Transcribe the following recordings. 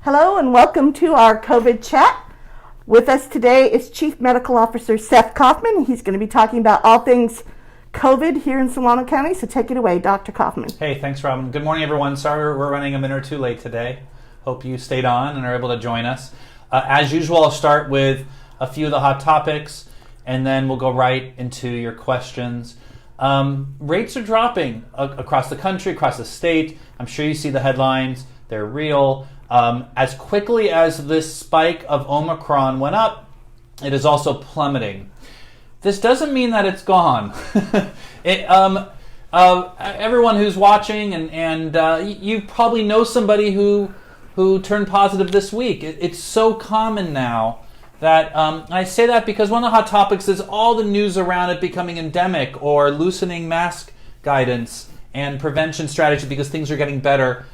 Hello and welcome to our COVID chat. With us today is Chief Medical Officer Seth Kaufman. He's going to be talking about all things COVID here in Solano County. So take it away, Dr. Kaufman. Hey, thanks, Robin. Good morning, everyone. Sorry we're running a minute or two late today. Hope you stayed on and are able to join us. As usual, I'll start with a few of the hot topics, and then we'll go right into your questions. Rates are dropping across the country, across the state. I'm sure you see the headlines. They're real. As quickly as this spike of Omicron went up, it is also plummeting. This doesn't mean that it's gone. Everyone who's watching, and you probably know somebody who turned positive this week. It's so common now that I say that because one of the hot topics is all the news around it becoming endemic or loosening mask guidance and prevention strategy because things are getting better.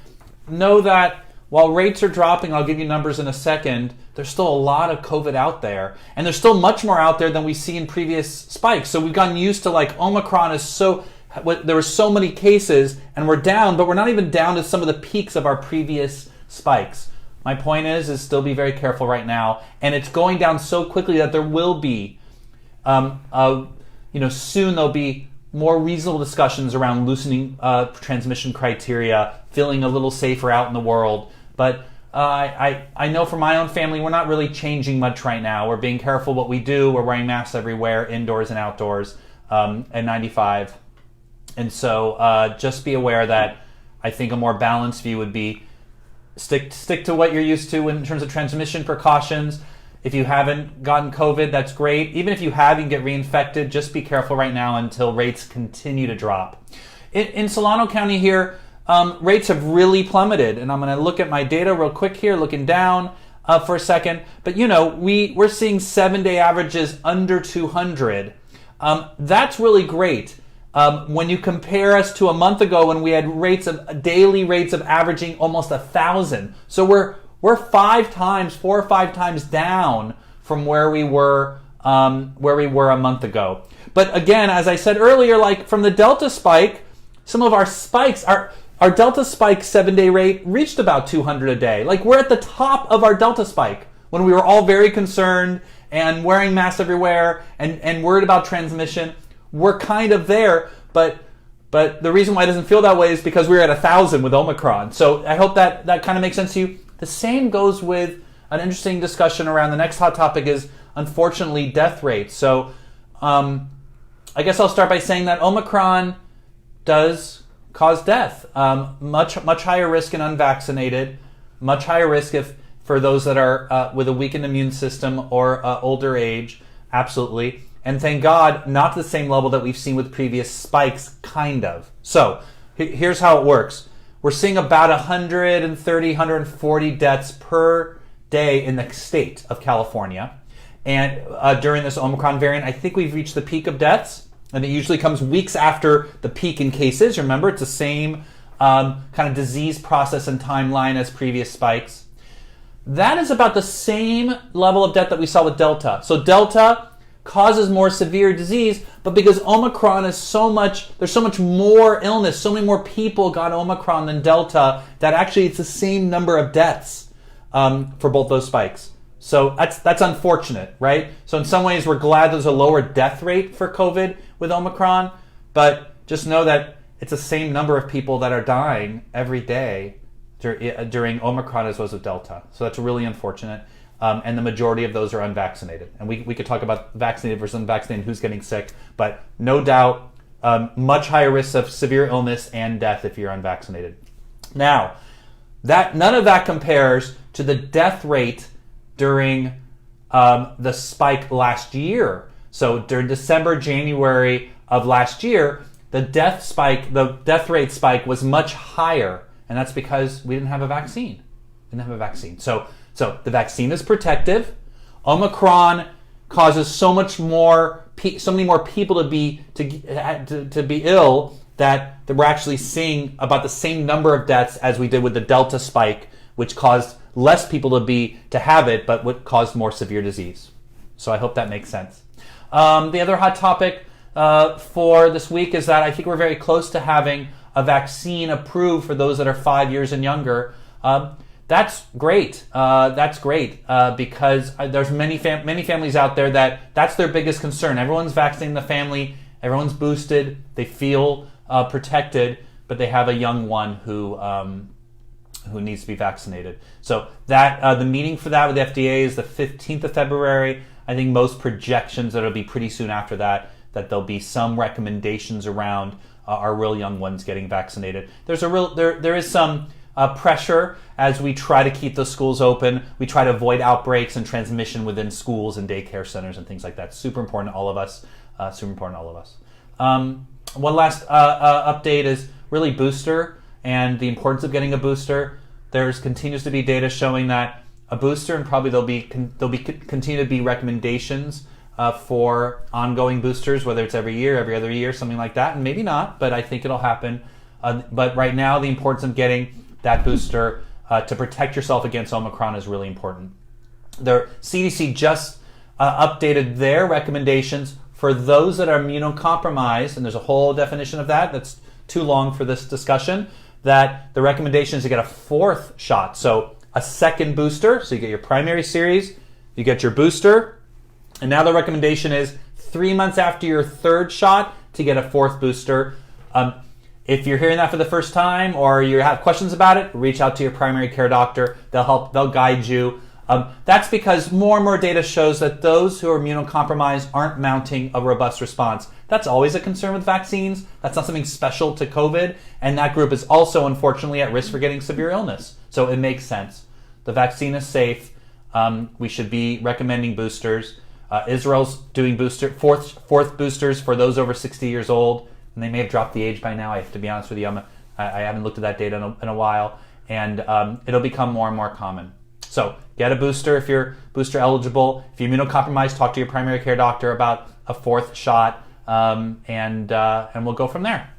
Know that while rates are dropping, I'll give you numbers in a second, there's still a lot of COVID out there. And there's still much more out there than we see in previous spikes. So we've gotten used to Omicron is there were so many cases and we're down, but we're not even down to some of the peaks of our previous spikes. My point is still be very careful right now. And it's going down so quickly that there will be, soon there'll be more reasonable discussions around loosening transmission criteria, feeling a little safer out in the world. But I know for my own family, we're not really changing much right now. We're being careful what we do. We're wearing masks everywhere, indoors and outdoors, N95. And so just be aware that I think a more balanced view would be stick to what you're used to in terms of transmission precautions. If you haven't gotten COVID, that's great. Even if you have, you can get reinfected. Just be careful right now until rates continue to drop. In Solano County here, rates have really plummeted. And I'm going to look at my data real quick here, looking down for a second. But, we're seeing 7-day averages under 200. That's really great. When you compare us to a month ago when we had daily rates of averaging almost 1,000. So we're 4 or 5 times down from where we were a month ago. But again, as I said earlier, from the Delta spike, some of our spikes, our Delta spike 7-day rate reached about 200 a day. We're at the top of our Delta spike when we were all very concerned and wearing masks everywhere and worried about transmission. We're kind of there, but the reason why it doesn't feel that way is because we're at 1,000 with Omicron. So I hope that kind of makes sense to you. The same goes with an interesting discussion around the next hot topic is, unfortunately, death rates. So I guess I'll start by saying that Omicron does cause death. Much higher risk in unvaccinated, much higher risk for those that are with a weakened immune system or older age, absolutely. And thank God, not the same level that we've seen with previous spikes, kind of. So here's how it works. We're seeing about 130, 140 deaths per day in the state of California. And during this Omicron variant, I think we've reached the peak of deaths. And it usually comes weeks after the peak in cases. Remember, it's the same kind of disease process and timeline as previous spikes. That is about the same level of death that we saw with Delta. So Delta causes more severe disease, but because Omicron is there's so much more illness, so many more people got Omicron than Delta, that actually it's the same number of deaths for both those spikes. So that's unfortunate, right? So in some ways we're glad there's a lower death rate for COVID with Omicron, but just know that it's the same number of people that are dying every day during Omicron as was with Delta. So that's really unfortunate. And the majority of those are unvaccinated. And we could talk about vaccinated versus unvaccinated, who's getting sick, but no doubt much higher risks of severe illness and death if you're unvaccinated. Now, none of that compares to the death rate during the spike last year. So during December, January of last year, the death rate spike was much higher, and that's because we didn't have a vaccine. So the vaccine is protective. Omicron causes so many more people to be ill that we're actually seeing about the same number of deaths as we did with the Delta spike, which caused less people to have it, but what caused more severe disease. So I hope that makes sense. The other hot topic for this week is that I think we're very close to having a vaccine approved for those that are 5 years and younger. That's great. That's great because there's many families out there that's their biggest concern. Everyone's vaccinating the family. Everyone's boosted. They feel protected, but they have a young one who needs to be vaccinated. So that the meeting for that with the FDA is the 15th of February. I think most projections that it'll be pretty soon after that there'll be some recommendations around our real young ones getting vaccinated. There is some pressure as we try to keep those schools open. We try to avoid outbreaks and transmission within schools and daycare centers and things like that. Super important to all of us. One last update is really booster and the importance of getting a booster. There's continues to be data showing that a booster, and probably there'll be continue to be recommendations for ongoing boosters, whether it's every year, every other year, something like that, and maybe not, but I think it'll happen. But right now, the importance of getting that booster to protect yourself against Omicron is really important. The CDC just updated their recommendations for those that are immunocompromised, and there's a whole definition of that that's too long for this discussion, that the recommendation is to get a fourth shot. So a second booster, so you get your primary series, you get your booster, and now the recommendation is 3 months after your third shot to get a fourth booster. If you're hearing that for the first time or you have questions about it, reach out to your primary care doctor. They'll guide you. That's because more and more data shows that those who are immunocompromised aren't mounting a robust response. That's always a concern with vaccines. That's not something special to COVID. And that group is also, unfortunately, at risk for getting severe illness. So it makes sense. The vaccine is safe. We should be recommending boosters. Israel's doing fourth boosters for those over 60 years old. And they may have dropped the age by now. I have to be honest with you. I haven't looked at that data in a while. And it'll become more and more common. So get a booster if you're booster eligible. If you're immunocompromised, talk to your primary care doctor about a fourth shot. And we'll go from there.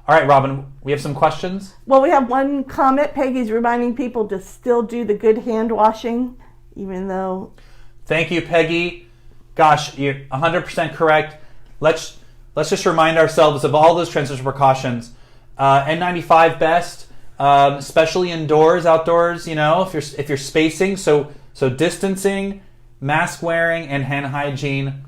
All right, Robin, we have some questions. Well, we have one comment. Peggy's reminding people to still do the good hand washing, even though... Thank you, Peggy. Gosh, you're 100% correct. Let's just remind ourselves of all those transmission precautions. N95 best, especially indoors, outdoors. You know, if you're spacing, so distancing, mask wearing, and hand hygiene,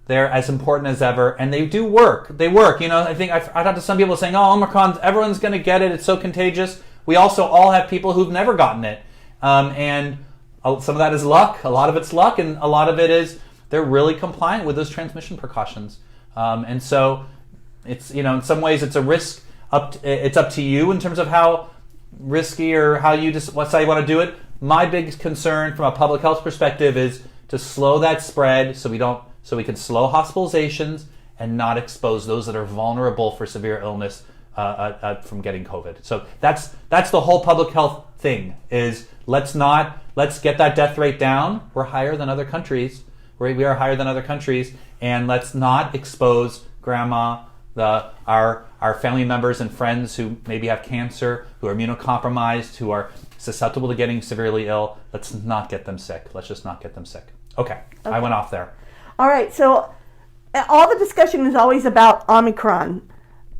they're as important as ever, and they do work. They work. You know, I think I talked to some people saying, "Oh, Omicron, everyone's going to get it. It's so contagious." We also all have people who've never gotten it, and some of that is luck. A lot of it's luck, and a lot of it is they're really compliant with those transmission precautions. And so it's, you know, in some ways it's a risk. It's up to you in terms of how risky or how you want to do it. My biggest concern from a public health perspective is to slow that spread so we can slow hospitalizations and not expose those that are vulnerable for severe illness from getting COVID. So that's the whole public health thing is let's get that death rate down. We're higher than other countries. We are higher than other countries, and let's not expose grandma, our family members and friends who maybe have cancer, who are immunocompromised, who are susceptible to getting severely ill. Let's not get them sick. Let's just not get them sick. Okay. I went off there. All right, so all the discussion is always about Omicron.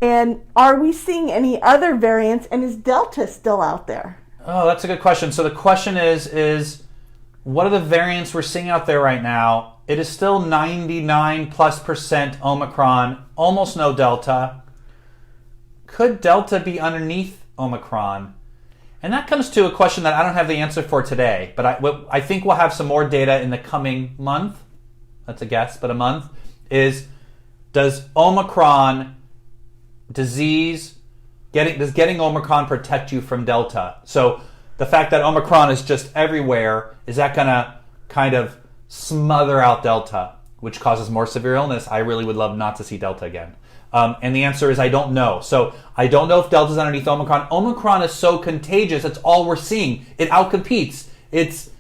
And are we seeing any other variants, and is Delta still out there? Oh, that's a good question. So the question is what are the variants we're seeing out there right now? It is still 99+% Omicron, almost no Delta. Could Delta be underneath Omicron? And that comes to a question that I don't have the answer for today, but I think we'll have some more data in the coming month. That's a guess, but a month. Does Omicron does getting Omicron protect you from Delta? So the fact that Omicron is just everywhere, is that going to kind of smother out Delta, which causes more severe illness? I really would love not to see Delta again. And the answer is I don't know. So I don't know if Delta's underneath Omicron. Omicron is so contagious, that's all we're seeing. It outcompetes. It's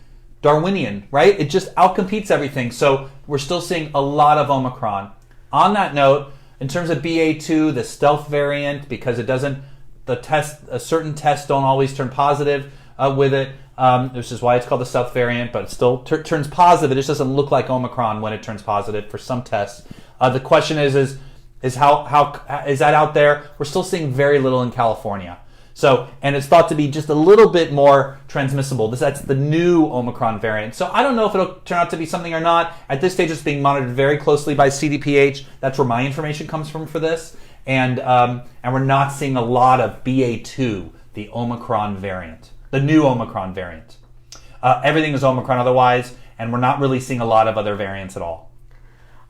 Darwinian, right? It just outcompetes everything. So we're still seeing a lot of Omicron. On that note, in terms of BA2, the stealth variant, because certain tests don't always turn positive with it, which is why it's called the stealth variant, but it still turns positive. It just doesn't look like Omicron when it turns positive for some tests. The question is how is that out there? We're still seeing very little in California. So, and it's thought to be just a little bit more transmissible. That's the new Omicron variant. So I don't know if it'll turn out to be something or not. At this stage, it's being monitored very closely by CDPH. That's where my information comes from for this. And we're not seeing a lot of BA2, the Omicron variant, the new Omicron variant. Everything is Omicron otherwise, and we're not really seeing a lot of other variants at all.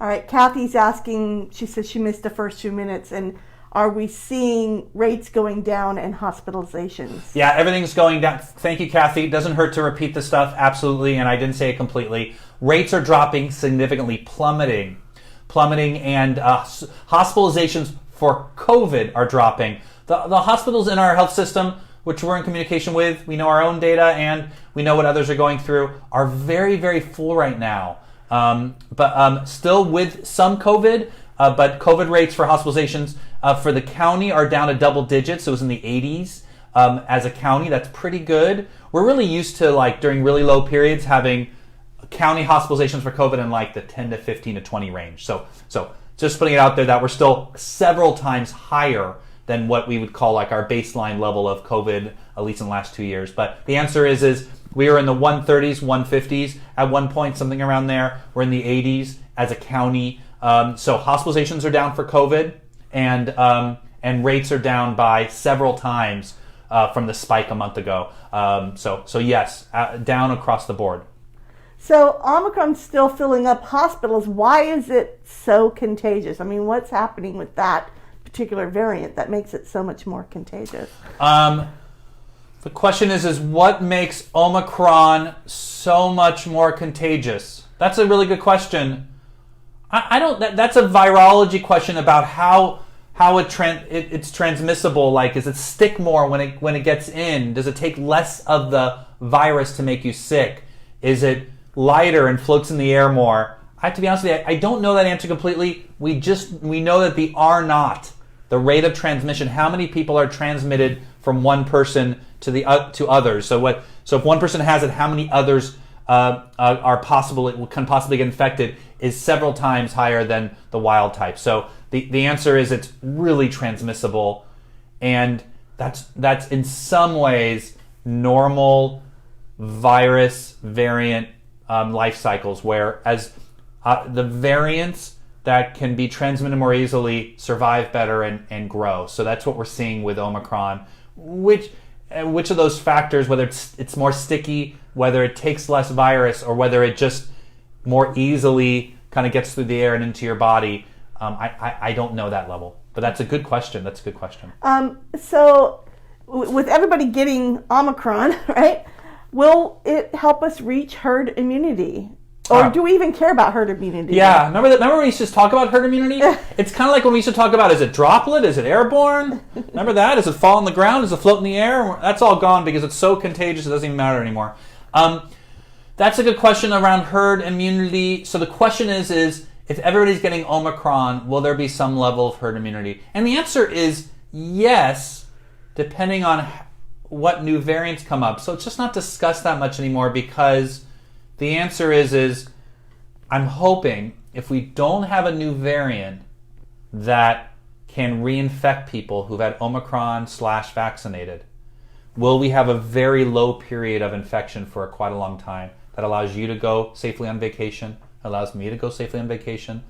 All right, Kathy's asking, she says she missed the first 2 minutes, and are we seeing rates going down and hospitalizations? Yeah, everything's going down. Thank you, Kathy. It doesn't hurt to repeat the stuff, absolutely, and I didn't say it completely. Rates are dropping significantly, plummeting, and hospitalizations for COVID are dropping. The hospitals in our health system, which we're in communication with, we know our own data and we know what others are going through, are very, very full right now. But still with some COVID, but COVID rates for hospitalizations for the county are down to double digits. So it was in the 80s as a county. That's pretty good. We're really used to, like, during really low periods having county hospitalizations for COVID in like the 10 to 15 to 20 range. So just putting it out there that we're still several times higher than what we would call like our baseline level of COVID, at least in the last 2 years. But the answer is we were in the 130s, 150s at one point, something around there. We're in the 80s as a county. So hospitalizations are down for COVID, and rates are down by several times from the spike a month ago. So yes, down across the board. So Omicron's still filling up hospitals. Why is it so contagious? I mean, what's happening with that particular variant that makes it so much more contagious? The question is what makes Omicron so much more contagious? That's a really good question. That's a virology question about how it's transmissible. Like, does it stick more when it gets in? Does it take less of the virus to make you sick? Is it lighter and floats in the air more? I have to be honest with you, I don't know that answer completely. We know that the R naught, the rate of transmission, how many people are transmitted from one person to others. So if one person has it, how many others can possibly get infected is several times higher than the wild type. So the answer is it's really transmissible, and that's in some ways normal virus variant life cycles, whereas the variants that can be transmitted more easily survive better and grow. So that's what we're seeing with Omicron. Which of those factors, whether it's more sticky, whether it takes less virus, or whether it just more easily kind of gets through the air and into your body, I don't know that level. But that's a good question. So with everybody getting Omicron, right, will it help us reach herd immunity? Or do we even care about herd immunity? Yeah, remember when we used to talk about herd immunity? It's kind of like when we used to talk about, is it droplet? Is it airborne? Remember that? Does it fall on the ground? Does it float in the air? That's all gone because it's so contagious it doesn't even matter anymore. That's a good question around herd immunity. So the question is if everybody's getting Omicron, will there be some level of herd immunity? And the answer is yes, depending on what new variants come up. So it's just not discussed that much anymore, because the answer is I'm hoping if we don't have a new variant that can reinfect people who've had Omicron/vaccinated, will we have a very low period of infection for quite a long time that allows you to go safely on vacation, allows me to go safely on vacation,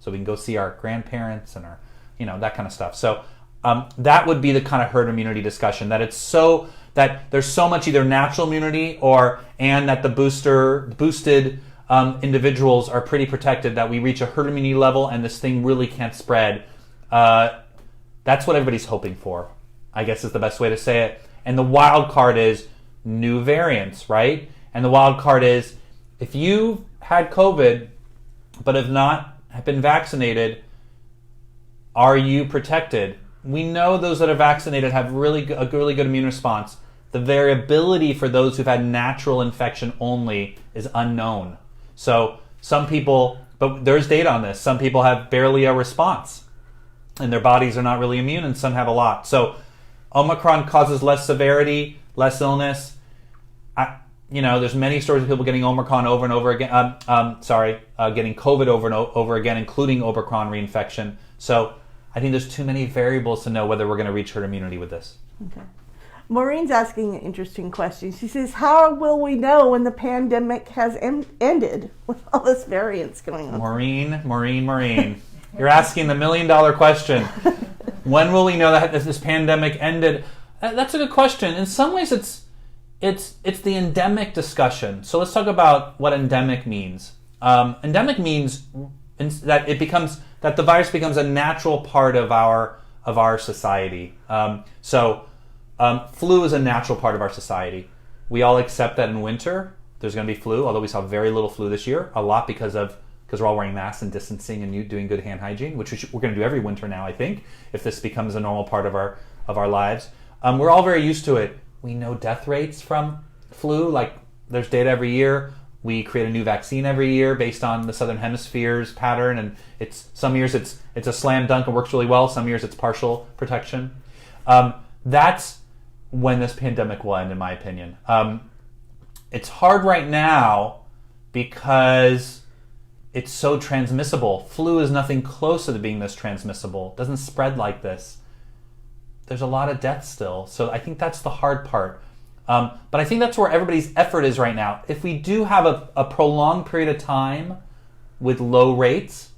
so we can go see our grandparents and our, that kind of stuff. So that would be the kind of herd immunity discussion, that that there's so much either natural immunity and that the boosted individuals are pretty protected, that we reach a herd immunity level and this thing really can't spread. That's what everybody's hoping for, I guess is the best way to say it. And the wild card is new variants, right? And the wild card is if you had COVID but have not been vaccinated, are you protected? We know those that are vaccinated have a really good immune response. The variability for those who've had natural infection only is unknown. So some people, but there's data on this, some people have barely a response and their bodies are not really immune, and some have a lot. So Omicron causes less severity, less illness. There's many stories of people getting Omicron over and over again. Getting COVID over and over again, including Omicron reinfection. So I think there's too many variables to know whether we're going to reach herd immunity with this. Okay. Maureen's asking an interesting question. She says, how will we know when the pandemic has ended with all this variance going on? Maureen. You're asking the $1 million question. When will we know that this pandemic ended? That's a good question. In some ways, it's the endemic discussion. So let's talk about what endemic means. Endemic means that the virus becomes a natural part of our society. Flu is a natural part of our society. We all accept that in winter there's going to be flu, although we saw very little flu this year, a lot because we're all wearing masks and distancing and doing good hand hygiene, which we're going to do every winter now, I think, if this becomes a normal part of our lives. We're all very used to it. We know death rates from flu, like there's data every year. We create a new vaccine every year based on the Southern Hemisphere's pattern, and some years it's a slam dunk and works really well. Some years it's partial protection. That's when this pandemic will end, in my opinion. It's hard right now because it's so transmissible. Flu is nothing close to being this transmissible. It doesn't spread like this. There's a lot of deaths still. So I think that's the hard part. But I think that's where everybody's effort is right now. If we do have a prolonged period of time with low rates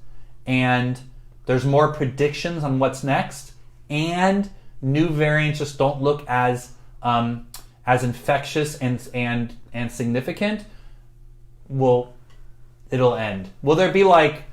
and there's more predictions on what's next and new variants just don't look as infectious and significant, it'll end. Will there be like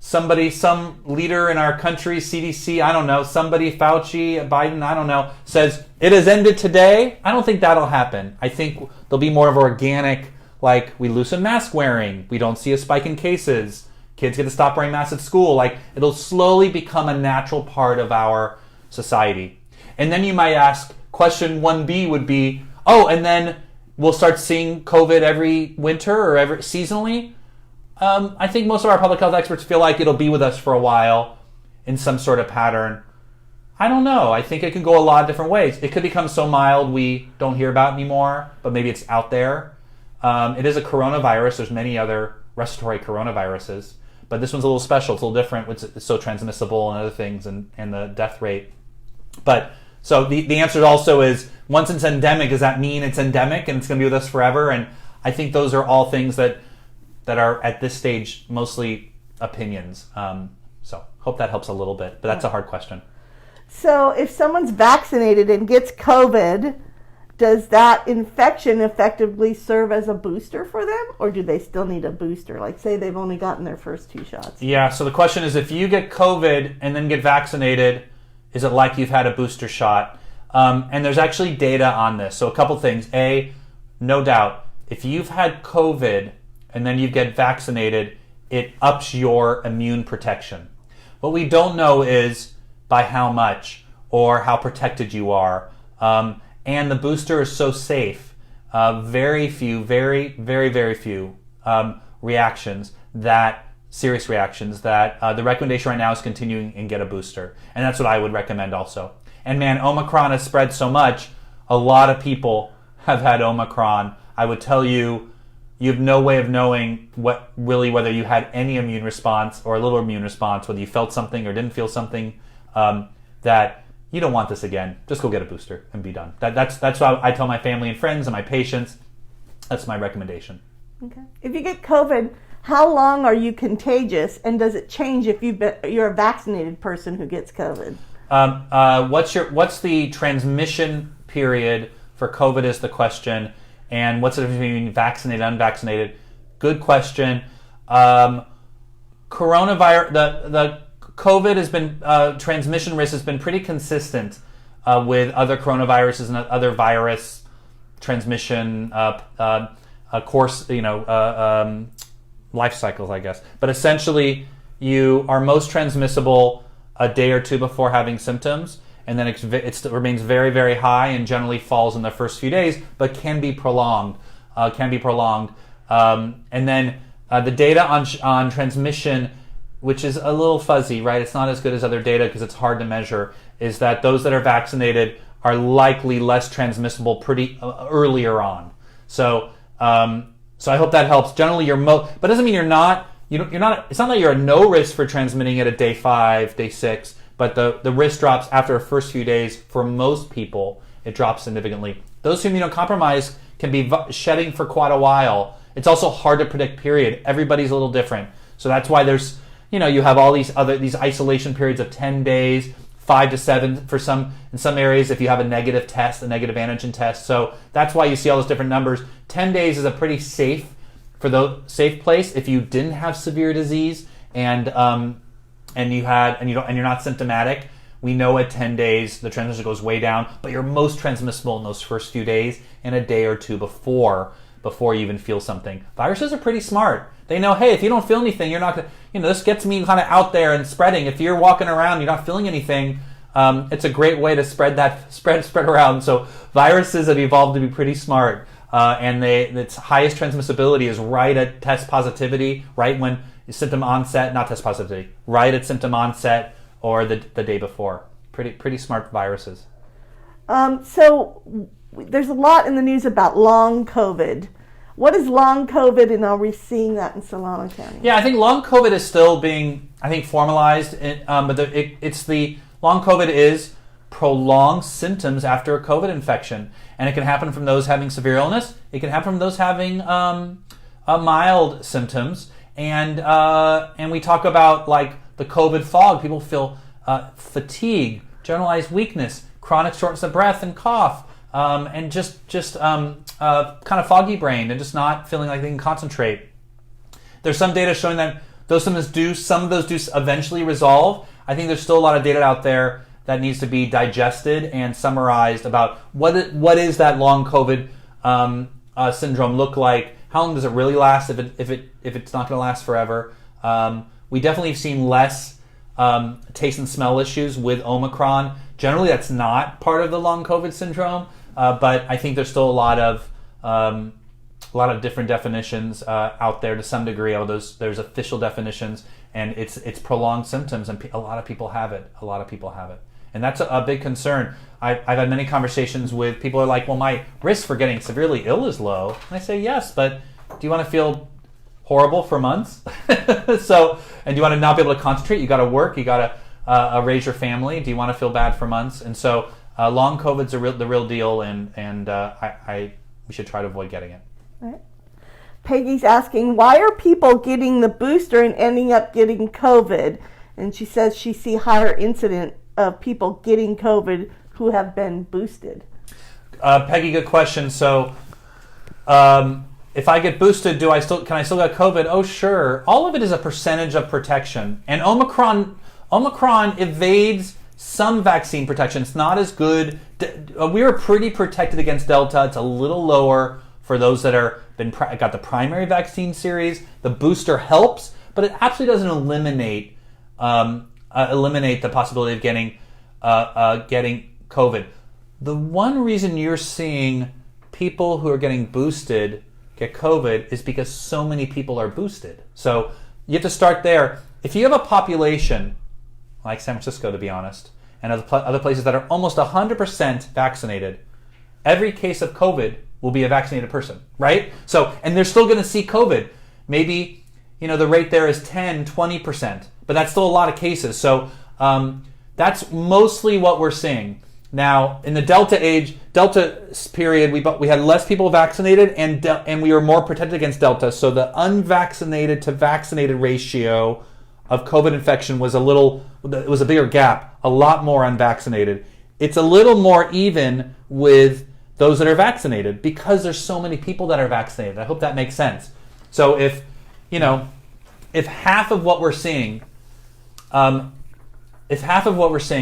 some leader in our country, CDC, I don't know, somebody, Fauci, Biden, I don't know, says it has ended today? I don't think that'll happen. I think there'll be more of organic, like we loosen mask wearing, we don't see a spike in cases, kids get to stop wearing masks at school, like it'll slowly become a natural part of our society. And then you might ask, question 1B would be, and then we'll start seeing COVID every winter or every seasonally? I think most of our public health experts feel like it'll be with us for a while in some sort of pattern. I don't know. I think it can go a lot of different ways. It could become so mild we don't hear about anymore, but maybe it's out there. It is a coronavirus. There's many other respiratory coronaviruses, but this one's a little special. It's a little different. It's so transmissible and other things and the death rate. But so the answer also is, once it's endemic, does that mean it's endemic and it's going to be with us forever? And I think those are all things that are at this stage mostly opinions. So hope that helps a little bit, but that's a hard question. So if someone's vaccinated and gets COVID, does that infection effectively serve as a booster for them, or do they still need a booster? Like say they've only gotten their first 2 shots. Yeah, so the question is, if you get COVID and then get vaccinated, is it like you've had a booster shot? And there's actually data on this. So a couple things. No doubt, if you've had COVID and then you get vaccinated, it ups your immune protection. What we don't know is by how much or how protected you are. And the booster is so safe. Very few, very, very, very few serious reactions that the recommendation right now is continuing and get a booster. And that's what I would recommend also. And man, Omicron has spread so much. A lot of people have had Omicron. I would tell you, you have no way of knowing whether you had any immune response or a little immune response, whether you felt something or didn't feel something, that you don't want this again. Just go get a booster and be done. That's what I tell my family and friends and my patients. That's my recommendation. Okay. If you get COVID, how long are you contagious, and does it change if you're a vaccinated person who gets COVID? What's the transmission period for COVID is the question, and what's the difference between vaccinated and unvaccinated? Good question. Coronavirus, the COVID has been transmission risk has been pretty consistent with other coronaviruses and other virus transmission life cycles, I guess. But essentially, you are most transmissible a day or two before having symptoms, and then it remains very, very high and generally falls in the first few days, but can be prolonged. And then the data on transmission, which is a little fuzzy, right? It's not as good as other data because it's hard to measure, is that those that are vaccinated are likely less transmissible pretty earlier on. So I hope that helps. Generally, but it doesn't mean you're not. You're not. It's not that you're at no risk for transmitting it at day 5, day 6, but the risk drops after the first few days for most people, it drops significantly. Those who are immunocompromised can be shedding for quite a while. It's also hard to predict, period. Everybody's a little different. So that's why there's, you have all these isolation periods of 10 days, 5 to 7 for some, in some areas if you have a negative test, a negative antigen test. So that's why you see all those different numbers. 10 days is a pretty safe place if you didn't have severe disease and you're not symptomatic. We know at 10 days the transmission goes way down, but you're most transmissible in those first few days and a day or two before you even feel something. Viruses are pretty smart. They know, hey, if you don't feel anything, you're not going to, this gets me kind of out there and spreading. If you're walking around, you're not feeling anything, it's a great way to spread around. So viruses have evolved to be pretty smart, and its highest transmissibility is right at test positivity, right when symptom onset, not test positivity, right at symptom onset or the day before. Pretty smart viruses. So there's a lot in the news about long COVID. What is long COVID, and are we seeing that in Solano County? Yeah, I think long COVID is still being, formalized. But it's the long COVID is prolonged symptoms after a COVID infection, and it can happen from those having severe illness. It can happen from those having mild symptoms, and we talk about like the COVID fog. People feel fatigue, generalized weakness, chronic shortness of breath, and cough. And just kind of foggy brain and just not feeling like they can concentrate. There's some data showing that some of those do eventually resolve. I think there's still a lot of data out there that needs to be digested and summarized about what is that long COVID syndrome look like? How long does it really last if it's not going to last forever? We definitely have seen less taste and smell issues with Omicron. Generally, that's not part of the long COVID syndrome, but I think there's still a lot of different definitions out there to some degree. Although there's official definitions, and it's prolonged symptoms, and a lot of people have it. And that's a big concern. I've had many conversations with people who are like, well, my risk for getting severely ill is low. And I say, yes, but do you want to feel horrible for months? And do you want to not be able to concentrate? You got to work. You got to raise your family. Do you want to feel bad for months? And so long COVID's the real deal, and we should try to avoid getting it. All right. Peggy's asking, why are people getting the booster and ending up getting COVID? And she says she see higher incident of people getting COVID who have been boosted. Peggy, good question. So if I get boosted, can I still get COVID? Oh, sure. All of it is a percentage of protection. And Omicron evades some vaccine protection. It's not as good. We are pretty protected against Delta. It's a little lower for those that got the primary vaccine series. The booster helps, but it absolutely doesn't eliminate the possibility of getting COVID. The one reason you're seeing people who are getting boosted get COVID is because so many people are boosted. So you have to start there. If you have a population like San Francisco, to be honest, and other places that are almost 100% vaccinated, every case of COVID will be a vaccinated person, right? So, and they're still going to see COVID. Maybe, the rate there is 10, 20%, but that's still a lot of cases. So that's mostly what we're seeing. Now, in the Delta period, we had less people vaccinated, and we were more protected against Delta. So the unvaccinated to vaccinated ratio of COVID infection was a bigger gap, a lot more unvaccinated. It's a little more even with those that are vaccinated because there's so many people that are vaccinated. I hope that makes sense. So if half of what we're seeing,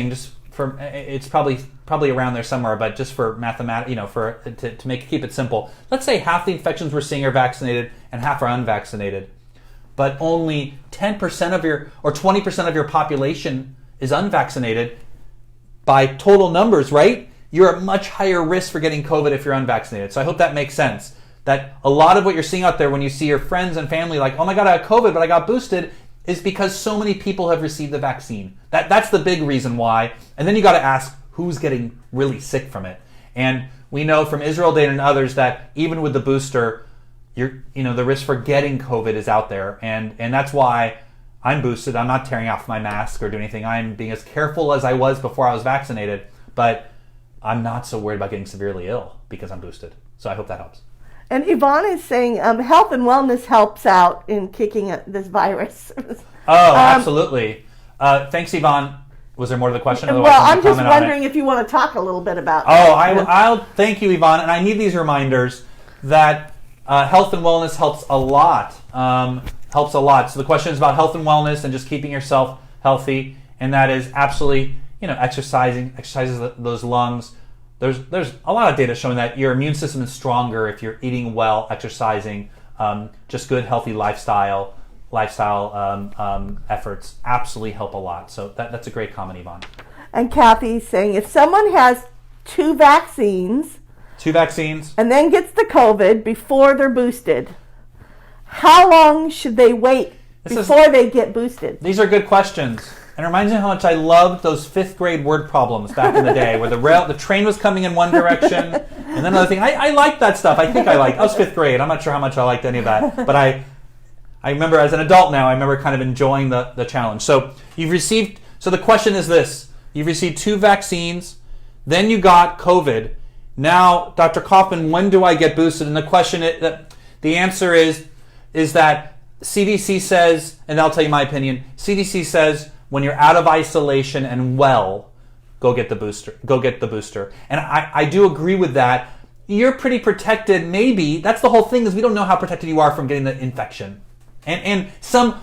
just for, it's probably around there somewhere, but just for mathematics, to keep it simple, let's say half the infections we're seeing are vaccinated and half are unvaccinated, but only 10% or 20% of your population is unvaccinated. By total numbers, right? You're at much higher risk for getting COVID if you're unvaccinated. So I hope that makes sense. That a lot of what you're seeing out there when you see your friends and family like, oh my God, I had COVID, but I got boosted, is because so many people have received the vaccine. That's the big reason why. And then you got to ask who's getting really sick from it. And we know from Israel data and others that even with the booster, the risk for getting COVID is out there. And that's why I'm boosted. I'm not tearing off my mask or doing anything. I'm being as careful as I was before I was vaccinated. But I'm not so worried about getting severely ill because I'm boosted. So I hope that helps. And Yvonne is saying health and wellness helps out in kicking this virus. Oh, absolutely. Thanks, Yvonne. Was there more to the question? Well, I'm just wondering if you want to talk a little bit about that. I'll thank you, Yvonne. And I need these reminders that health and wellness helps a lot. So the question is about health and wellness and just keeping yourself healthy. And that is absolutely, exercises those lungs. There's a lot of data showing that your immune system is stronger if you're eating well, exercising, just good, healthy lifestyle efforts absolutely help a lot. So that's a great comment, Yvonne. And Kathy's saying if someone has two vaccines, and then gets the COVID before they're boosted, how long should they wait before they get boosted? These are good questions. And it reminds me how much I loved those 5th grade word problems back in the day where the train was coming in one direction and then another thing. I liked that stuff. I was 5th grade. I'm not sure how much I liked any of that. But I remember as an adult now, I remember kind of enjoying the challenge. So the question is this. You've received 2 vaccines, then you got COVID. Now, Dr. Kaufman, when do I get boosted? And the answer is that CDC says, and I'll tell you my opinion, CDC says when you're out of isolation and well, go get the booster. And I do agree with that. You're pretty protected, maybe. That's the whole thing, is we don't know how protected you are from getting the infection. And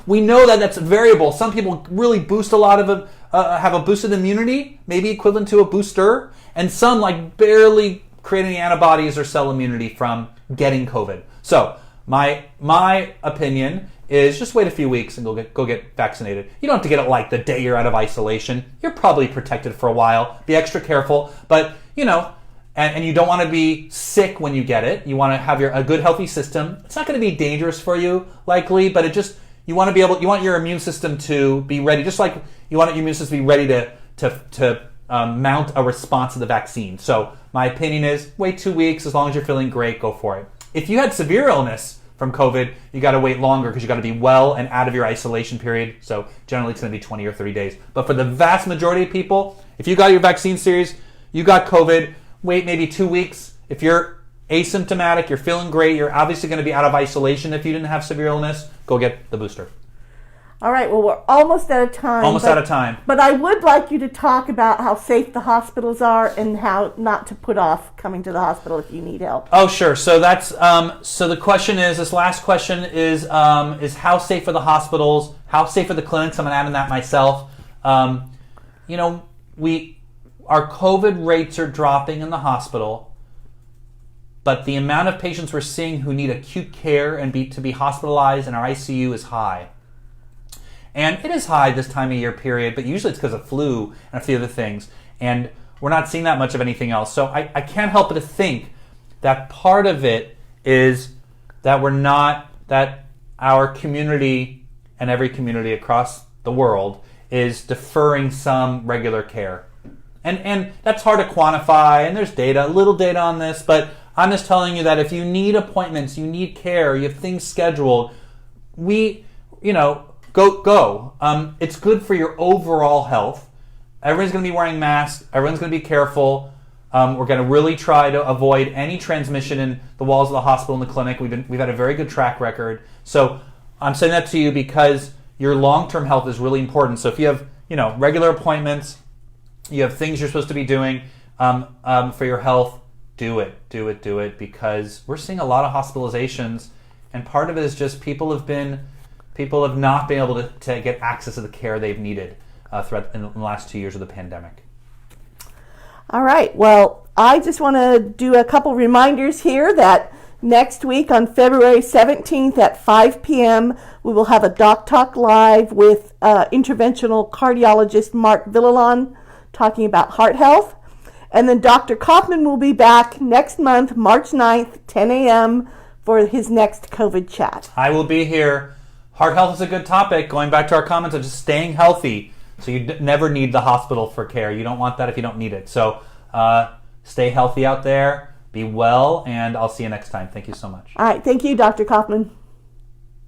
we know that that's variable. Some people really boost a lot of have a boosted immunity, maybe equivalent to a booster, and some barely create any antibodies or cell immunity from getting COVID. So my opinion is just wait a few weeks and go get vaccinated. You don't have to get it the day you're out of isolation. You're probably protected for a while. Be extra careful, but and you don't want to be sick when you get it. You want to have a good healthy system. It's not going to be dangerous for you likely, but you want your immune system to be ready, just like you want your immune system to be ready to mount a response to the vaccine. So my opinion is wait 2 weeks. As long as you're feeling great, go for it. If you had severe illness from COVID, you got to wait longer because you got to be well and out of your isolation period. So generally it's going to be 20 or 30 days. But for the vast majority of people, if you got your vaccine series, you got COVID, wait maybe 2 weeks. If you're asymptomatic, you're feeling great, you're obviously going to be out of isolation if you didn't have severe illness, go get the booster. All right, well, we're almost out of time. But I would like you to talk about how safe the hospitals are and how not to put off coming to the hospital if you need help. Oh, sure. So that's so the question is, this last question is how safe are the hospitals? How safe are the clinics? I'm adding that myself. Our COVID rates are dropping in the hospital, but the amount of patients we're seeing who need acute care and to be hospitalized in our ICU is high. And it is high this time of year period, but usually it's because of flu and a few other things. And we're not seeing that much of anything else. So I can't help but to think that part of it is that that our community and every community across the world is deferring some regular care. And that's hard to quantify, and there's little data on this, but I'm just telling you that if you need appointments, you need care, you have things scheduled, go. It's good for your overall health. Everyone's going to be wearing masks. Everyone's going to be careful. We're going to really try to avoid any transmission in the walls of the hospital and the clinic. We've had a very good track record. So I'm saying that to you because your long-term health is really important. So if you have regular appointments, you have things you're supposed to be doing for your health, do it because we're seeing a lot of hospitalizations, and part of it is just people have not been able to get access to the care they've needed in the last 2 years of the pandemic. All right. Well, I just want to do a couple reminders here that next week on February 17th at 5 p.m., we will have a Doc Talk Live with interventional cardiologist Mark Villalon talking about heart health. And then Dr. Kaufman will be back next month, March 9th, 10 a.m. for his next COVID chat. I will be here. Heart health is a good topic. Going back to our comments of just staying healthy. So you never need the hospital for care. You don't want that if you don't need it. So stay healthy out there. Be well, and I'll see you next time. Thank you so much. All right. Thank you, Dr. Kaufman.